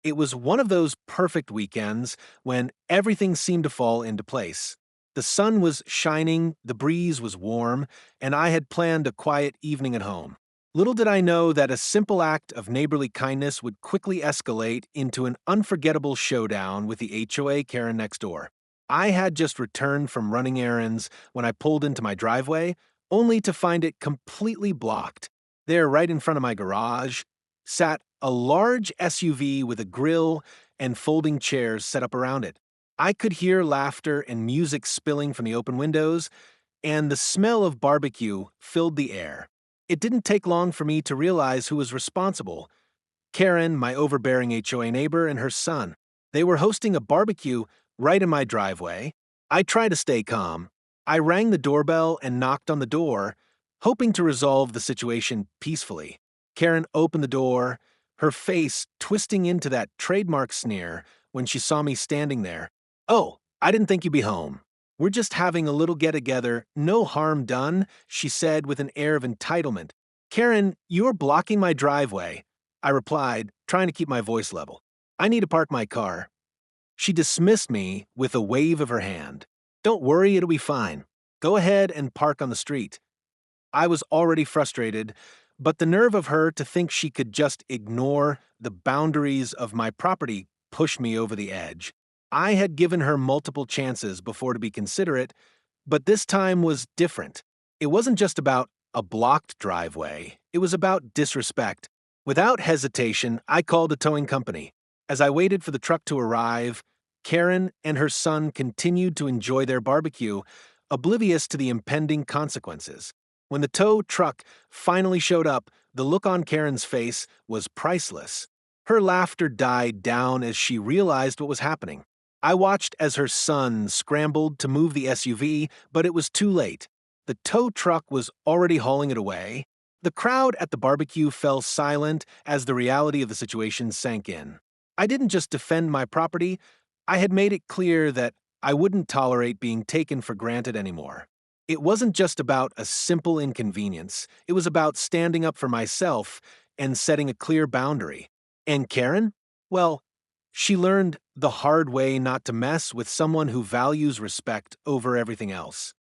It was one of those perfect weekends when everything seemed to fall into place. The sun was shining, the breeze was warm, and I had planned a quiet evening at home. Little did I know that a simple act of neighborly kindness would quickly escalate into an unforgettable showdown with the HOA Karen next door. I had just returned from running errands when I pulled into my driveway, only to find it completely blocked. There, right in front of my garage, sat a large SUV with a grill and folding chairs set up around it. I could hear laughter and music spilling from the open windows, and the smell of barbecue filled the air. It didn't take long for me to realize who was responsible: Karen, my overbearing HOA neighbor, and her son. They were hosting a barbecue right in my driveway. I tried to stay calm. I rang the doorbell and knocked on the door, hoping to resolve the situation peacefully. Karen opened the door, her face twisting into that trademark sneer when she saw me standing there. "Oh, I didn't think you'd be home. We're just having a little get-together, no harm done," she said with an air of entitlement. "Karen, you're blocking my driveway," I replied, trying to keep my voice level. "I need to park my car." She dismissed me with a wave of her hand. "Don't worry, it'll be fine. Go ahead and park on the street." I was already frustrated, but the nerve of her to think she could just ignore the boundaries of my property pushed me over the edge. I had given her multiple chances before to be considerate, but this time was different. It wasn't just about a blocked driveway, it was about disrespect. Without hesitation, I called a towing company. As I waited for the truck to arrive, Karen and her son continued to enjoy their barbecue, oblivious to the impending consequences. When the tow truck finally showed up, the look on Karen's face was priceless. Her laughter died down as she realized what was happening. I watched as her son scrambled to move the SUV, but it was too late. The tow truck was already hauling it away. The crowd at the barbecue fell silent as the reality of the situation sank in. I didn't just defend my property, I had made it clear that I wouldn't tolerate being taken for granted anymore. It wasn't just about a simple inconvenience, it was about standing up for myself and setting a clear boundary. And Karen? Well, she learned the hard way not to mess with someone who values respect over everything else.